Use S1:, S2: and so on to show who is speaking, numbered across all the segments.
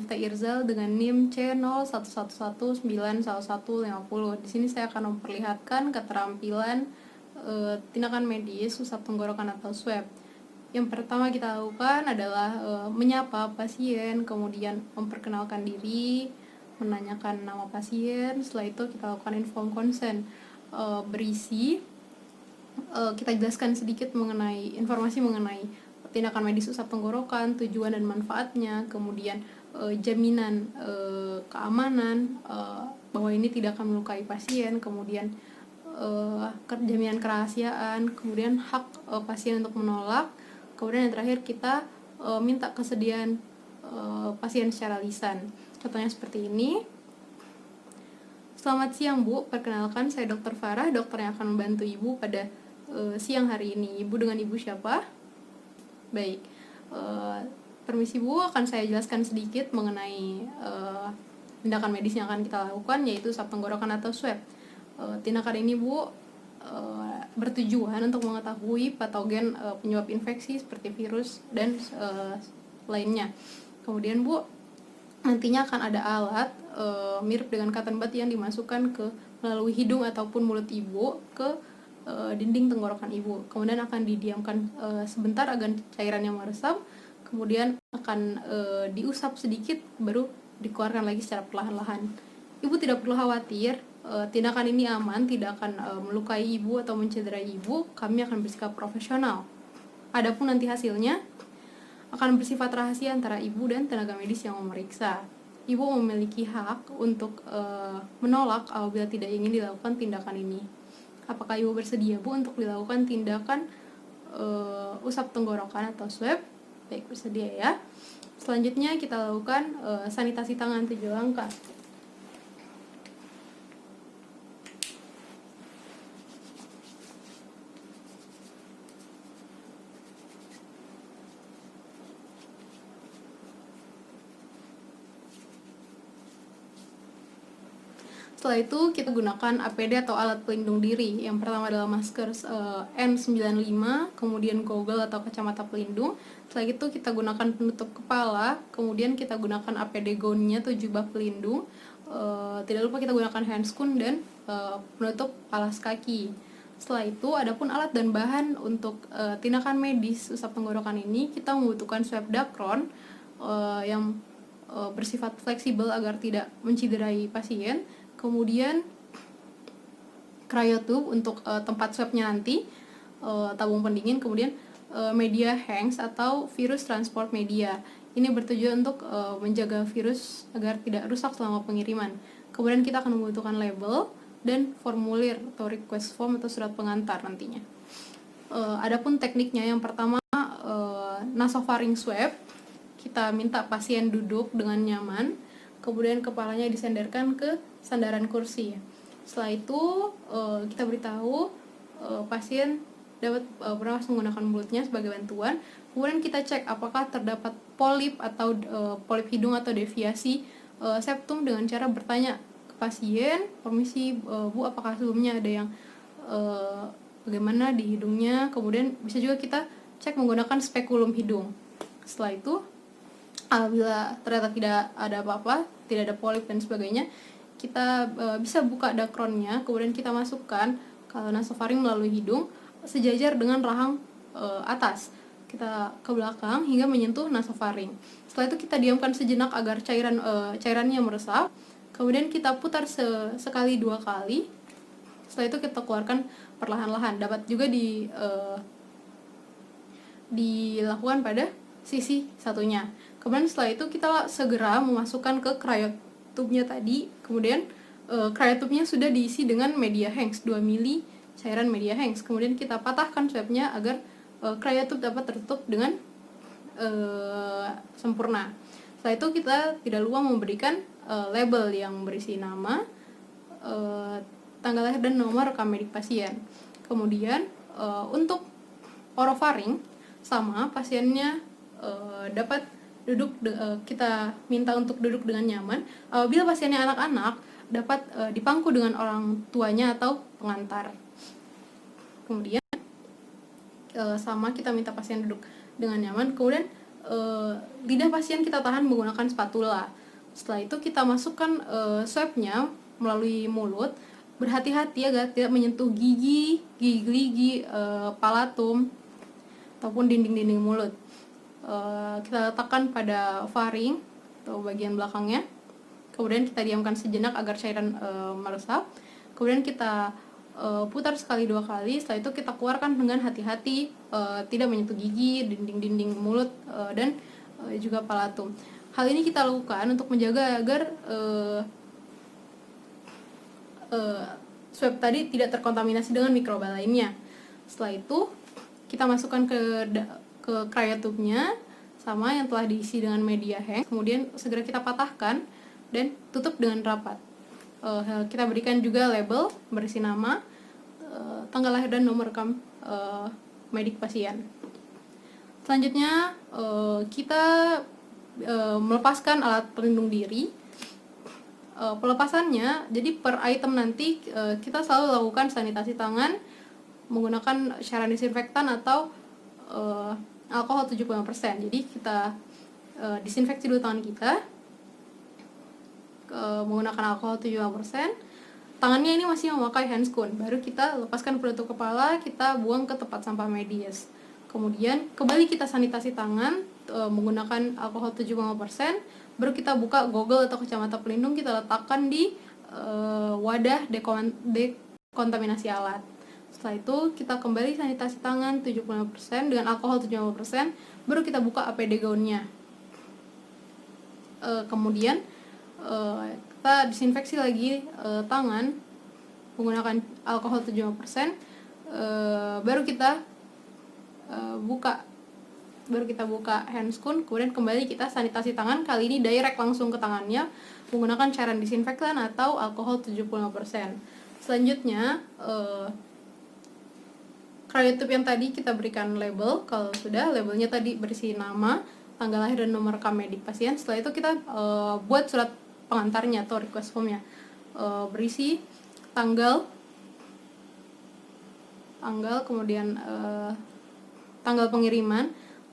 S1: Miftah Irzal dengan NIM C0111911150. Di sini saya akan memperlihatkan keterampilan tindakan medis usap tenggorokan atau swab. Yang pertama kita lakukan adalah menyapa pasien, kemudian memperkenalkan diri, menanyakan nama pasien. Setelah itu kita lakukan inform consent, berisi kita jelaskan sedikit mengenai informasi mengenai tindakan medis usap tenggorokan, tujuan dan manfaatnya, kemudian jaminan keamanan bahwa ini tidak akan melukai pasien, kemudian jaminan kerahasiaan, kemudian hak pasien untuk menolak, kemudian yang terakhir kita minta kesediaan pasien secara lisan. Contohnya seperti ini. Selamat siang Bu, perkenalkan saya Dr. Farah, dokter yang akan membantu Ibu pada siang hari ini. Ibu dengan Ibu siapa? Baik, permisi Bu, akan saya jelaskan sedikit mengenai tindakan medis yang akan kita lakukan, yaitu usap tenggorokan atau swab. Tindakan ini Bu bertujuan untuk mengetahui patogen penyebab infeksi seperti virus dan lainnya. Kemudian Bu, nantinya akan ada alat mirip dengan cotton bud yang dimasukkan ke melalui hidung ataupun mulut Ibu ke dinding tenggorokan Ibu. Kemudian akan didiamkan sebentar agar cairannya meresap. Kemudian akan diusap sedikit baru dikeluarkan lagi secara perlahan-lahan. Ibu tidak perlu khawatir, tindakan ini aman, tidak akan melukai Ibu atau mencederai Ibu. Kami akan bersikap profesional. Adapun nanti hasilnya akan bersifat rahasia antara Ibu dan tenaga medis yang memeriksa. Ibu memiliki hak untuk menolak apabila tidak ingin dilakukan tindakan ini. Apakah Ibu bersedia Bu untuk dilakukan tindakan usap tenggorokan atau swab? Baik, bersedia ya. Selanjutnya kita lakukan sanitasi tangan 7 langkah. Setelah itu kita gunakan APD atau alat pelindung diri. Yang pertama adalah masker N95, kemudian goggle atau kacamata pelindung. Setelah itu kita gunakan penutup kepala, kemudian kita gunakan APD gown-nya atau jubah pelindung. Tidak lupa kita gunakan handscoon dan penutup alas kaki. Setelah itu, adapun alat dan bahan untuk tindakan medis usap tenggorokan ini, kita membutuhkan swab dacron yang bersifat fleksibel agar tidak menciderai pasien. Kemudian cryotube untuk tempat swabnya nanti, tabung pendingin, kemudian media Hanks atau virus transport media. Ini bertujuan untuk menjaga virus agar tidak rusak selama pengiriman. Kemudian kita akan membutuhkan label dan formulir atau request form atau surat pengantar nantinya. Adapun tekniknya, yang pertama nasofaring swab. Kita minta pasien duduk dengan nyaman, kemudian kepalanya disandarkan ke sandaran kursi. Setelah itu kita beritahu pasien dapat bernafas menggunakan mulutnya sebagai bantuan. Kemudian kita cek apakah terdapat polip atau polip hidung atau deviasi septum dengan cara bertanya ke pasien, permisi Bu, apakah sebelumnya ada yang bagaimana di hidungnya. Kemudian bisa juga kita cek menggunakan spekulum hidung. Setelah itu, apabila ternyata tidak ada apa-apa, tidak ada polip dan sebagainya, kita bisa buka dacronnya, kemudian kita masukkan kalau nasofaring melalui hidung sejajar dengan rahang atas. Kita ke belakang hingga menyentuh nasofaring. Setelah itu kita diamkan sejenak agar cairannya meresap. Kemudian kita putar sekali 2 kali. Setelah itu kita keluarkan perlahan-lahan. Dapat juga dilakukan pada sisi satunya. Kemudian setelah itu kita segera memasukkan ke cryotube-nya tadi. Kemudian cryotube-nya sudah diisi dengan media Hanks 2 ml cairan media Hanks. Kemudian kita patahkan swab-nya agar cryotube dapat tertutup dengan sempurna. Setelah itu kita tidak lupa memberikan label yang berisi nama, tanggal lahir dan nomor rekam medik pasien. Kemudian untuk orofaring sama, pasiennya dapat duduk, kita minta untuk duduk dengan nyaman. Apabila pasiennya anak-anak, dapat dipangku dengan orang tuanya atau pengantar. Kemudian sama, kita minta pasien duduk dengan nyaman. Kemudian lidah pasien kita tahan menggunakan spatula. Setelah itu kita masukkan swabnya melalui mulut. Berhati-hati agar tidak menyentuh gigi, palatum ataupun dinding-dinding mulut. Kita letakkan pada faring atau bagian belakangnya. Kemudian kita diamkan sejenak agar cairan meresap. Kemudian kita putar sekali 2 kali. Setelah itu kita keluarkan dengan hati-hati, tidak menyentuh gigi, dinding-dinding mulut, dan juga palatum. Hal ini kita lakukan untuk menjaga agar swab tadi tidak terkontaminasi dengan mikroba lainnya. Setelah itu kita masukkan ke cryotube-nya sama yang telah diisi dengan media Hengs. Kemudian segera kita patahkan dan tutup dengan rapat. Kita berikan juga label berisi nama, tanggal lahir dan nomor rekam medik pasien. Selanjutnya kita melepaskan alat pelindung diri. Pelepasannya, jadi per item nanti kita selalu lakukan sanitasi tangan menggunakan cairan disinfektan atau alkohol 75%. Jadi kita disinfeksi dulu tangan kita menggunakan alkohol 75%. Tangannya ini masih memakai handscoon, baru kita lepaskan penutup kepala, kita buang ke tempat sampah medis. Kemudian kembali kita sanitasi tangan menggunakan alkohol 75%, baru kita buka goggle atau kacamata pelindung, kita letakkan di wadah dekontaminasi alat. Setelah itu kita kembali sanitasi tangan 75% dengan alkohol 75%, baru kita buka APD gaunnya. Kemudian kita disinfeksi lagi tangan menggunakan alkohol 75%, baru kita buka handscoon, kemudian kembali kita sanitasi tangan, kali ini direct langsung ke tangannya menggunakan cairan disinfektan atau alkohol 75%. Selanjutnya cryotube yang tadi kita berikan label, kalau sudah labelnya tadi berisi nama, tanggal lahir dan nomor rekam medik pasien. Setelah itu kita buat surat pengantarnya atau request formnya, berisi tanggal, kemudian tanggal pengiriman,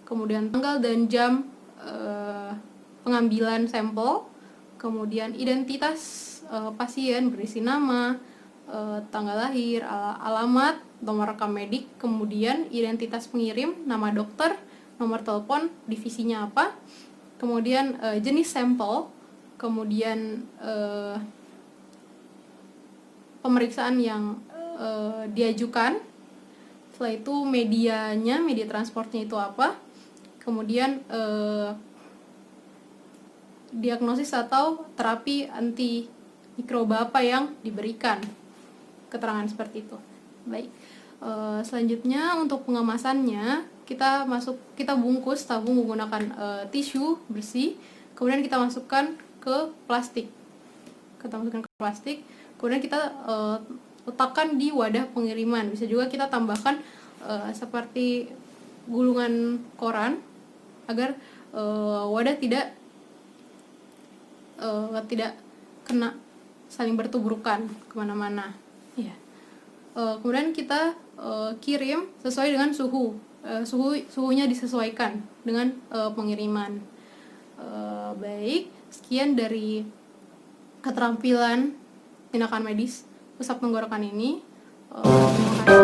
S1: kemudian tanggal dan jam pengambilan sampel, kemudian identitas pasien berisi nama, tanggal lahir, alamat, nomor rekam medik, kemudian identitas pengirim, nama dokter, nomor telepon, divisinya apa, kemudian jenis sampel, kemudian pemeriksaan yang diajukan. Setelah itu media transportnya itu apa, kemudian diagnosis atau terapi anti mikroba apa yang diberikan, keterangan seperti itu. Baik, selanjutnya untuk pengemasannya kita bungkus tabung menggunakan tisu bersih, kemudian kita masukkan ke plastik, kemudian kita letakkan di wadah pengiriman. Bisa juga kita tambahkan seperti gulungan koran agar wadah tidak kena saling bertuburkan kemana-mana. Ya. Kemudian kita kirim sesuai dengan suhunya disesuaikan dengan pengiriman. Baik, sekian dari keterampilan tindakan medis usap tenggorokan ini. Terima kasih.